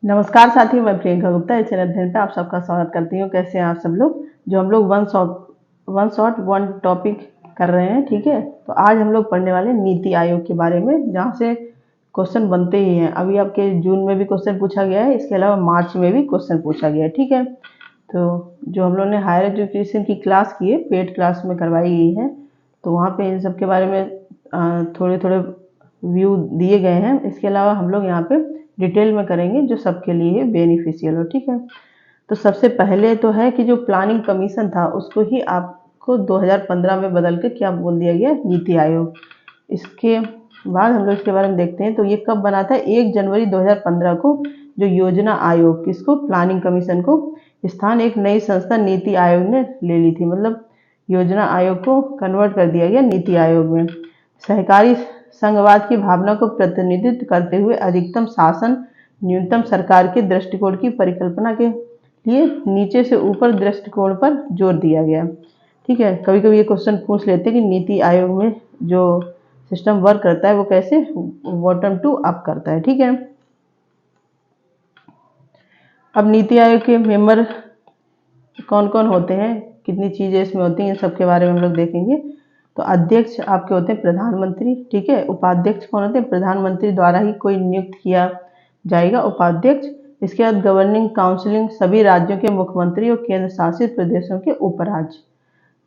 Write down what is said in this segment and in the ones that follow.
नमस्कार साथियों, मैं प्रियंका गुप्ता इस चैनल अध्ययन पे आप सबका स्वागत करती हूँ। कैसे हैं आप सब लोग? जो हम लोग वन शॉट वन टॉपिक कर रहे हैं, ठीक है। तो आज हम लोग पढ़ने वाले नीति आयोग के बारे में, जहाँ से क्वेश्चन बनते ही हैं। अभी आपके जून में भी क्वेश्चन पूछा गया है, इसके अलावा मार्च में भी क्वेश्चन पूछा गया है, ठीक है। तो जो हम लोग ने हायर एजुकेशन की क्लास की है, पेड क्लास में करवाई गई है, तो वहाँ पे इन सब के बारे में थोड़े थोड़े व्यू दिए गए हैं। इसके अलावा हम लोग यहाँ पे डिटेल में करेंगे जो सबके लिए बेनिफिशियल हो, ठीक है। तो सबसे पहले तो है कि जो प्लानिंग कमीशन था उसको ही आपको 2015 में बदल के क्या बोल दिया गया, नीति आयोग। इसके बाद हम लोग इसके बारे में देखते हैं। तो ये कब बना था? 1 जनवरी 2015 को जो योजना आयोग, किसको? प्लानिंग कमीशन को स्थान एक नई संस्था नीति आयोग ने ले ली थी। मतलब योजना आयोग को कन्वर्ट कर दिया गया नीति आयोग में। सहकारी संघवाद की भावना को प्रतिनिधित्व करते हुए अधिकतम शासन, न्यूनतम सरकार के दृष्टिकोण की परिकल्पना के लिए नीचे से ऊपर दृष्टिकोण पर जोर दिया गया, ठीक है। कभी कभी ये क्वेश्चन पूछ लेते हैं कि नीति आयोग में जो सिस्टम वर्क करता है वो कैसे बॉटम टू अप करता है, ठीक है। अब नीति आयोग के मेंबर कौन कौन होते हैं, कितनी चीजें इसमें होती हैं, इन सब के बारे में हम लोग देखेंगे। तो अध्यक्ष आपके होते हैं प्रधानमंत्री, ठीक है। उपाध्यक्ष कौन होते हैं? प्रधानमंत्री द्वारा ही कोई नियुक्त किया जाएगा उपाध्यक्ष। इसके बाद गवर्निंग काउंसिलिंग सभी राज्यों के मुख्यमंत्री और केंद्र शासित प्रदेशों के उपराज्य,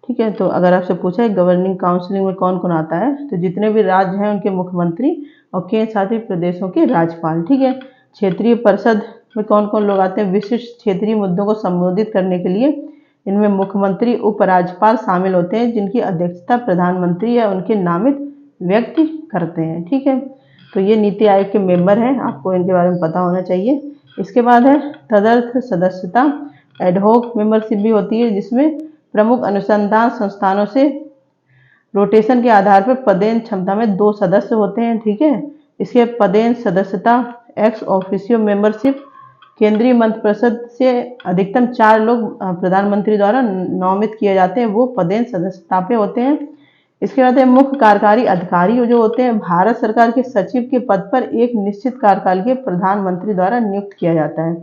ठीक है। तो अगर आपसे पूछा है गवर्निंग काउंसिलिंग में कौन कौन आता है, तो जितने भी राज्य हैं उनके मुख्यमंत्री और केंद्र शासित प्रदेशों के राज्यपाल, ठीक है। क्षेत्रीय परिषद में कौन कौन लोग आते हैं? विशिष्ट क्षेत्रीय मुद्दों को संबोधित करने के लिए इनमें मुख्यमंत्री, उपराज्यपाल शामिल होते हैं, जिनकी अध्यक्षता प्रधानमंत्री या उनके नामित व्यक्ति करते हैं, ठीक है। तो ये नीति आयोग के मेंबर हैं, आपको इनके बारे में पता होना चाहिए। इसके बाद है तदर्थ सदस्यता, एडहॉक मेंबरशिप भी होती है, जिसमें प्रमुख अनुसंधान संस्थानों से रोटेशन के आधार पर पदेन क्षमता में 2 सदस्य होते हैं, ठीक है। इसके पदेन सदस्यता, एक्स ऑफिशियो मेंबरशिप, केंद्रीय मंत्रिपरिषद से अधिकतम 4 लोग प्रधानमंत्री द्वारा नामित किए जाते हैं, वो पदेन सदस्यता पे होते हैं। इसके बाद है मुख्य कार्यकारी अधिकारी जो होते हैं, भारत सरकार के सचिव के पद पर एक निश्चित कार्यकाल के प्रधानमंत्री द्वारा नियुक्त किया जाता है,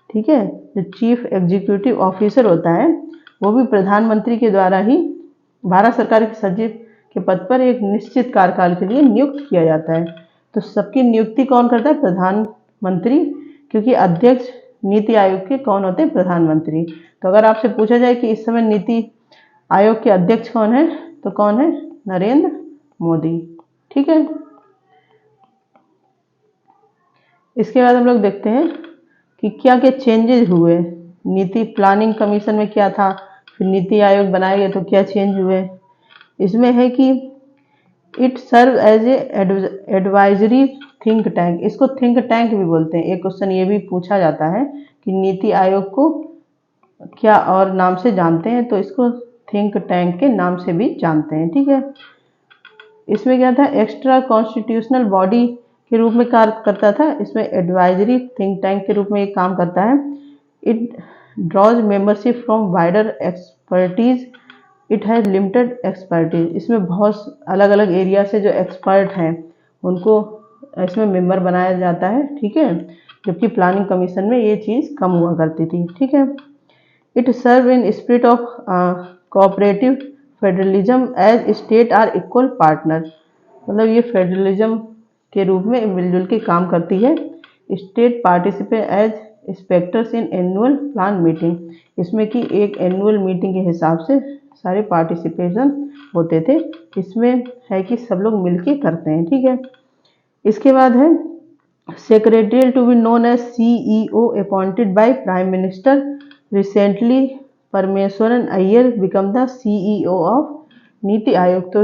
ठीक है। जो चीफ एग्जीक्यूटिव ऑफिसर होता है वो भी प्रधानमंत्री के द्वारा ही भारत सरकार के सचिव के पद पर एक निश्चित कार्यकाल के लिए नियुक्त किया जाता है। तो सबकी नियुक्ति कौन करता है? प्रधानमंत्री, क्योंकि अध्यक्ष नीति आयोग के कौन होते हैं? प्रधानमंत्री। तो अगर आपसे पूछा जाए कि इस समय नीति आयोग के अध्यक्ष कौन है, तो कौन है? नरेंद्र मोदी, ठीक है। इसके बाद हम लोग देखते हैं कि क्या क्या चेंजेस हुए। नीति प्लानिंग कमीशन में क्या था, फिर नीति आयोग बनाए गए तो क्या चेंज हुए। इसमें है कि it serve as a advisory think tank, इसको थिंक टैंक भी बोलते हैं। एक क्वेश्चन ये भी पूछा जाता है कि नीति आयोग को क्या और नाम से जानते हैं, तो इसको थिंक टैंक के नाम से भी जानते हैं, ठीक है। इसमें क्या था? एक्स्ट्रा कॉन्स्टिट्यूशनल बॉडी के रूप में कार्य करता था। इसमें एडवाइजरी थिंक टैंक के रूप में एक काम करता है। It draws membership from wider expertise, it has limited expertise. इसमें बहुत अलग अलग एरिया से जो एक्सपर्ट हैं उनको इसमें मेंबर बनाया जाता है, ठीक है। जबकि प्लानिंग कमीशन में ये चीज़ कम हुआ करती थी, ठीक है। It serve in spirit of cooperative federalism as state are equal partner, मतलब ये फेडरलिज्म के रूप में मिलजुल के काम करती है। State participate as spectators in annual plan meeting, इसमें कि एक एनुअल मीटिंग के हिसाब से सारे पार्टिसिपेशन होते थे। इसमें है कि सब लोग मिलके करते हैं, ठीक है। इसके बाद है secretarial to be known as CEO appointed by prime minister. Recently Parameswaran Iyer become the CEO of NITI Aayog. तो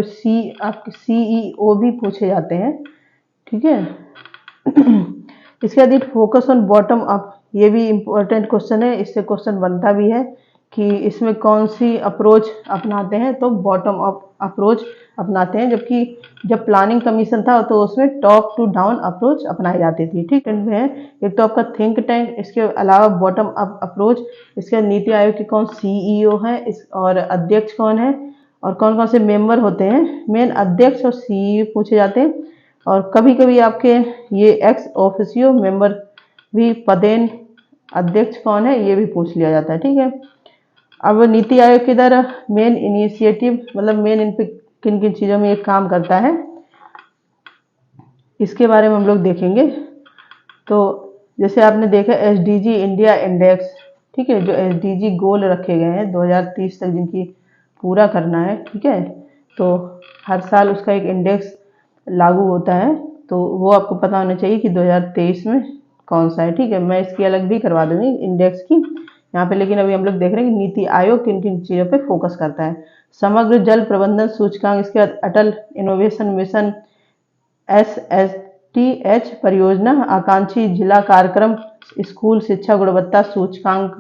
आपके CEO भी पूछे जाते हैं, ठीक है। इसके बाद it focus on bottom up, ये भी इम्पोर्टेंट क्वेश्चन है, इससे क्वेश्चन बनता भी है कि इसमें कौन सी अप्रोच अपनाते हैं, तो बॉटम अप अप्रोच अपनाते हैं। जबकि जब प्लानिंग कमीशन था तो उसमें टॉप टू डाउन अप्रोच अपनाई जाती थी, ठीक है। एक तो आपका थिंक टैंक, इसके अलावा बॉटम अप अप्रोच। इसके नीति आयोग के कौन CEO है और अध्यक्ष कौन है और कौन कौन से मेंबर होते हैं। मेन अध्यक्ष और CEO पूछे जाते हैं। और कभी कभी आपके ये एक्स ऑफिशियो मेंबर भी पदेन अध्यक्ष कौन है ये भी पूछ लिया जाता है। ठीक है, अब नीति आयोग किधर मेन इनिशिएटिव मतलब मेन इन पे किन किन चीज़ों में ये काम करता है इसके बारे में हम लोग देखेंगे। तो जैसे आपने देखा एसडीजी इंडिया इंडेक्स, ठीक है, जो एसडीजी गोल रखे गए हैं 2030 तक जिनकी पूरा करना है, ठीक है, तो हर साल उसका एक इंडेक्स लागू होता है, तो वो आपको पता होना चाहिए कि 2023 में कौन सा है। ठीक है, मैं इसकी अलग भी करवा दूंगी इंडेक्स की यहाँ पे, लेकिन अभी हम लोग देख रहे हैं कि नीति आयोग किन किन चीज़ों पे फोकस करता है। समग्र जल प्रबंधन सूचकांक, इसके बाद अटल इनोवेशन मिशन, SSTH परियोजना, आकांक्षी जिला कार्यक्रम, स्कूल शिक्षा गुणवत्ता सूचकांक,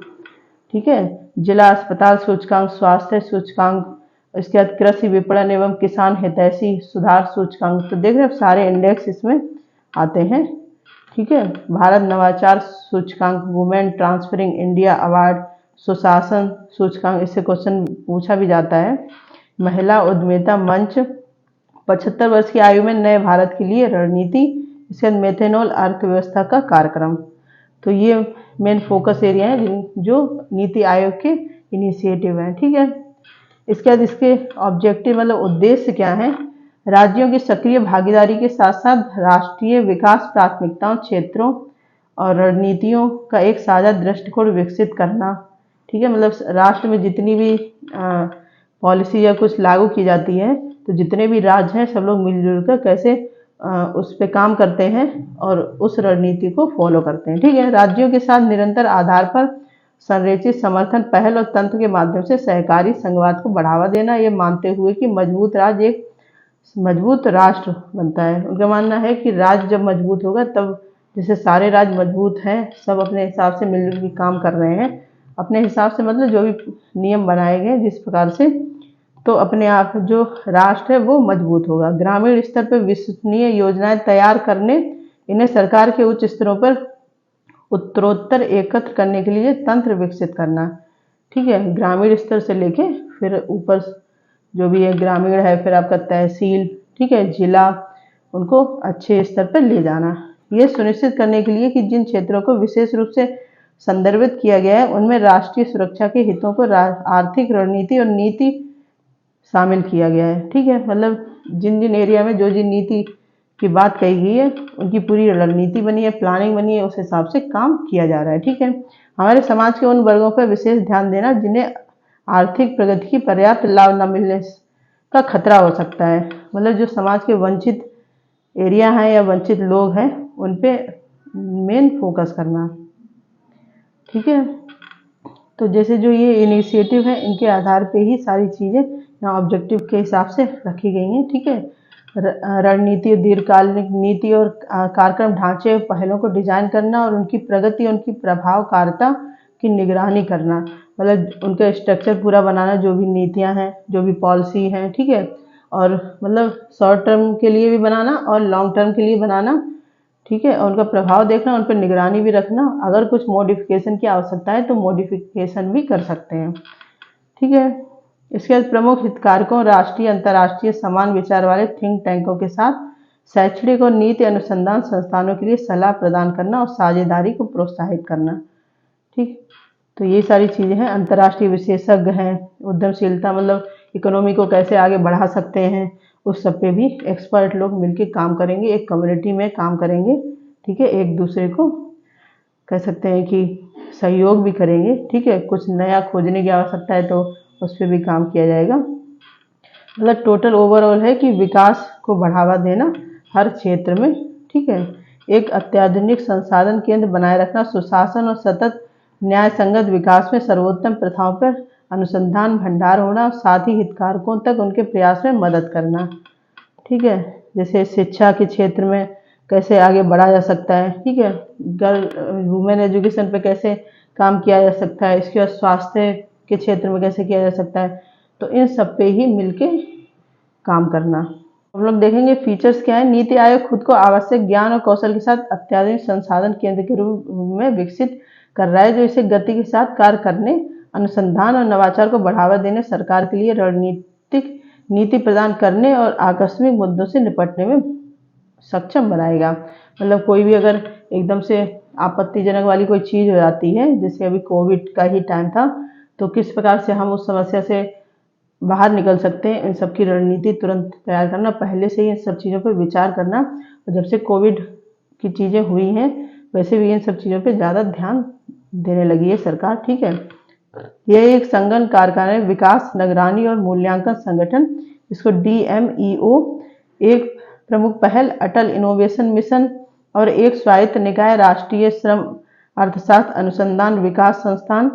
ठीक है, जिला अस्पताल सूचकांक, स्वास्थ्य सूचकांक, इसके बाद कृषि विपणन एवं किसान हितैषी सुधार सूचकांक। तो देख रहे हैं सारे इंडेक्स इसमें आते हैं। ठीक है, भारत नवाचार सूचकांक, वुमेन ट्रांसफरिंग इंडिया अवार्ड, सुशासन सूचकांक, इससे क्वेश्चन पूछा भी जाता है। महिला उद्यमिता मंच, 75 वर्ष की आयु में नए भारत के लिए रणनीति, इसके बाद मेथेनॉल अर्थव्यवस्था का कार्यक्रम। तो ये मेन फोकस एरिया है जो नीति आयोग के इनिशिएटिव हैं। ठीक है, इसके बाद इसके ऑब्जेक्टिव मतलब उद्देश्य क्या है, राज्यों की सक्रिय भागीदारी के साथ साथ राष्ट्रीय विकास प्राथमिकताओं, क्षेत्रों और रणनीतियों का एक साझा दृष्टिकोण विकसित करना। ठीक है, मतलब राष्ट्र में जितनी भी पॉलिसी या कुछ लागू की जाती है तो जितने भी राज्य हैं सब लोग मिलजुल कर कैसे उस पर काम करते हैं और उस रणनीति को फॉलो करते हैं। ठीक है, राज्यों के साथ निरंतर आधार पर संरचित समर्थन पहल और तंत्र के माध्यम से सहकारी संघवाद को बढ़ावा देना, ये मानते हुए कि मजबूत राज्य एक मजबूत राष्ट्र बनता है। उनका मानना है कि राज्य जब मजबूत होगा तब, जैसे सारे राज्य मजबूत हैं, सब अपने हिसाब से मिलजुल के काम कर रहे हैं अपने हिसाब से, मतलब जो भी नियम बनाए गए जिस प्रकार से, तो अपने आप जो राष्ट्र है वो मजबूत होगा। ग्रामीण स्तर पर विश्वसनीय योजनाएं तैयार करने, इन्हें सरकार के उच्च स्तरों पर उत्तरोत्तर एकत्र करने के लिए तंत्र विकसित करना। ठीक है, ग्रामीण स्तर से लेके फिर ऊपर जो भी है ग्रामीण है, फिर आपका तहसील, ठीक है, जिला, उनको अच्छे स्तर पर ले जाना। ये सुनिश्चित करने के लिए कि जिन क्षेत्रों को विशेष रूप से संदर्भित किया गया है उनमें राष्ट्रीय सुरक्षा के हितों को आर्थिक रणनीति और नीति शामिल किया गया है। ठीक है, मतलब जिन जिन एरिया में जो जिन नीति की बात कही गई है उनकी पूरी रणनीति बनी है, प्लानिंग बनी है, उस हिसाब से काम किया जा रहा है। ठीक है, हमारे समाज के उन वर्गों पर विशेष ध्यान देना जिन्हें आर्थिक प्रगति की पर्याप्त लाभ न मिलने का खतरा हो सकता है, मतलब जो समाज के वंचित एरिया हैं या वंचित लोग हैं उन पे मेन फोकस करना। ठीक है, तो जैसे जो ये इनिशिएटिव है इनके आधार पे ही सारी चीज़ें यहाँ ऑब्जेक्टिव के हिसाब से रखी गई हैं। ठीक है, रणनीति, दीर्घकालिक नीति और कार्यक्रम ढांचे पहलों को डिजाइन करना और उनकी प्रगति, उनकी प्रभावकारिता की निगरानी करना, मतलब उनका स्ट्रक्चर पूरा बनाना, जो भी नीतियाँ हैं, जो भी पॉलिसी हैं। ठीक है, और मतलब शॉर्ट टर्म के लिए भी बनाना और लॉन्ग टर्म के लिए बनाना। ठीक है, और उनका प्रभाव देखना, उन पर निगरानी भी रखना, अगर कुछ मॉडिफिकेशन की आवश्यकता है तो मॉडिफिकेशन भी कर सकते हैं। ठीक है, इसके बाद प्रमुख हितधारकों, राष्ट्रीय अंतर्राष्ट्रीय समान विचार वाले थिंक टैंकों के साथ शैक्षणिक और नीति अनुसंधान संस्थानों के लिए सलाह प्रदान करना और साझेदारी को प्रोत्साहित करना। ठीक, तो ये सारी चीज़ें हैं। अंतर्राष्ट्रीय विशेषज्ञ हैं, उद्यमशीलता मतलब इकोनॉमी को कैसे आगे बढ़ा सकते हैं, उस सब पे भी एक्सपर्ट लोग मिलके काम करेंगे, एक कम्युनिटी में काम करेंगे। ठीक है, एक दूसरे को कह सकते हैं कि सहयोग भी करेंगे। ठीक है, कुछ नया खोजने की आवश्यकता है तो उस पर भी काम किया जाएगा। मतलब टोटल ओवरऑल है कि विकास को बढ़ावा देना हर क्षेत्र में। ठीक है, एक अत्याधुनिक संसाधन केंद्र बनाए रखना, सुशासन और सतत न्याय संगत विकास में सर्वोत्तम प्रथाओं पर अनुसंधान भंडार होना, साथ ही हितधारकों तक उनके प्रयास में मदद करना। ठीक है, जैसे शिक्षा के क्षेत्र में कैसे आगे बढ़ा जा सकता है। ठीक है, गर्ल वुमेन एजुकेशन पे कैसे काम किया जा सकता है, इसके बाद स्वास्थ्य के क्षेत्र में कैसे किया जा सकता है, तो इन सब पे ही मिलके काम करना। हम लोग देखेंगे फीचर्स क्या है। नीति आयोग खुद को आवश्यक ज्ञान और कौशल के साथ अत्याधुनिक संसाधन केंद्र के रूप में विकसित कर रहा है, जो इसे गति के साथ कार्य करने, अनुसंधान और नवाचार को बढ़ावा देने, सरकार के लिए रणनीतिक नीति प्रदान करने और आकस्मिक मुद्दों से निपटने में सक्षम बनाएगा। मतलब कोई भी अगर एकदम से आपत्तिजनक वाली कोई चीज़ हो जाती है, जैसे अभी कोविड का ही टाइम था, तो किस प्रकार से हम उस समस्या से बाहर निकल सकते हैं, इन सब की रणनीति तुरंत तैयार करना, पहले से ही इन सब चीज़ों पर विचार करना। और जब से कोविड की चीज़ें हुई हैं वैसे भी इन सब चीज़ों पे ज़्यादा ध्यान देने लगी है सरकार। ठीक है, यह एक संगठन कारखाना है, विकास निगरानी और मूल्यांकन संगठन, इसको DMEO, एक प्रमुख पहल अटल इनोवेशन मिशन और एक स्वायत्त निकाय राष्ट्रीय श्रम अर्थशास्त्र अनुसंधान विकास संस्थान,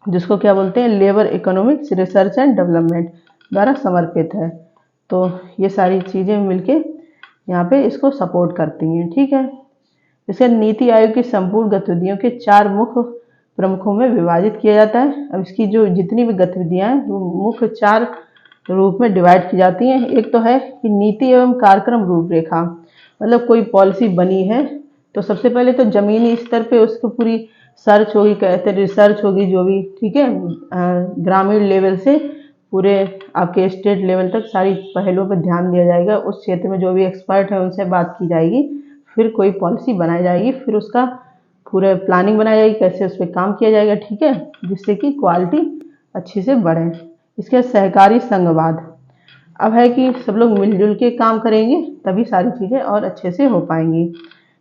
जिसको क्या बोलते हैं, labour economics research and development द्वारा समर्पित है। तो ये सारी चीज़ें मिलके यहाँ पे इसको सपोर्ट करती हैं। ठीक है, इसे नीति आयोग की संपूर्ण गतिविधियों के 4 मुख्य प्रमुखों में विभाजित किया जाता है। अब इसकी जो जितनी भी गतिविधियां हैं वो मुख्य 4 रूप में डिवाइड की जाती हैं। एक तो है कि नीति एवं कार्यक्रम रूपरेखा, मतलब कोई पॉलिसी बनी है तो सबसे पहले तो जमीनी स्तर पे उसको पूरी सर्च होगी, कहते हैं रिसर्च होगी जो भी, ठीक है, ग्रामीण लेवल से पूरे आपके स्टेट लेवल तक सारी पहलुओं पर ध्यान दिया जाएगा। उस क्षेत्र में जो भी एक्सपर्ट है उनसे बात की जाएगी, फिर कोई पॉलिसी बनाई जाएगी, फिर उसका पूरे प्लानिंग बनाई जाएगी, कैसे उस पर काम किया जाएगा। ठीक है, जिससे कि क्वालिटी अच्छी से बढ़े। इसके सहकारी संघवाद, अब है कि सब लोग मिलजुल के काम करेंगे तभी सारी चीज़ें और अच्छे से हो पाएंगी।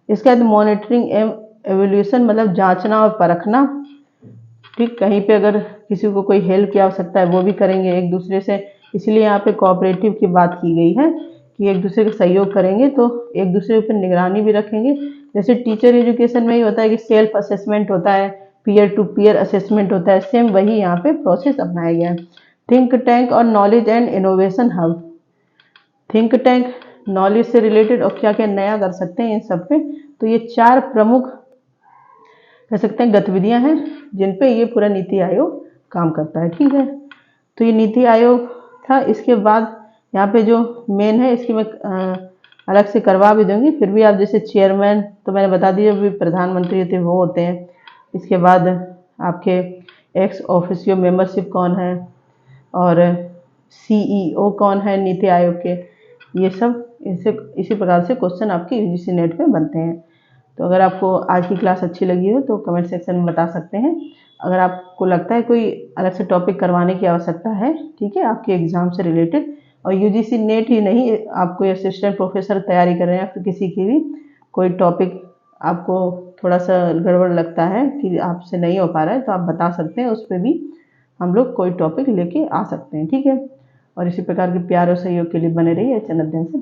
इसके बाद मॉनिटरिंग एवं एवोल्यूशन, मतलब जांचना और परखना। ठीक, कहीं पे अगर किसी को कोई हेल्प की आवश्यकता है वो भी करेंगे एक दूसरे से, इसलिए यहाँ पे कोऑपरेटिव की बात की गई है कि एक दूसरे का सहयोग करेंगे तो एक दूसरे के ऊपर निगरानी भी रखेंगे। जैसे टीचर एजुकेशन में ही होता है कि सेल्फ असेसमेंट होता है, पीयर टू पीयर असेसमेंट होता है, सेम वही यहाँ पे प्रोसेस अपनाया गया है। थिंक टैंक और knowledge and innovation hub, think tank knowledge से रिलेटेड और क्या क्या नया कर सकते हैं इन सब पे, तो ये 4 प्रमुख कह सकते हैं गतिविधियां हैं जिन पे ये पूरा नीति आयोग काम करता है। ठीक है, तो ये नीति आयोग था। इसके बाद यहाँ पे जो मेन है इसकी मैं अलग से करवा भी दूंगी, फिर भी आप जैसे चेयरमैन तो मैंने बता दिया, भी प्रधानमंत्री होते वो होते हैं। इसके बाद आपके एक्स ऑफिसियो मेंबरशिप कौन है और CEO कौन है नीति आयोग के, ये सब इसी प्रकार से क्वेश्चन आपके UGC नेट पे बनते हैं। तो अगर आपको आज की क्लास अच्छी लगी हो तो कमेंट सेक्शन में बता सकते हैं। अगर आपको लगता है कोई अलग से टॉपिक करवाने की आवश्यकता है, ठीक है, आपके एग्जाम से रिलेटेड, और UGC नेट ही नहीं, आप कोई असिस्टेंट प्रोफेसर तैयारी कर रहे हैं, फिर किसी की भी कोई टॉपिक आपको थोड़ा सा गड़बड़ लगता है कि आपसे नहीं हो पा रहा है, तो आप बता सकते हैं, उस पर भी हम लोग कोई टॉपिक लेके आ सकते हैं। ठीक है, और इसी प्रकार के प्यार और सहयोग के लिए बने रहिए चैनल से।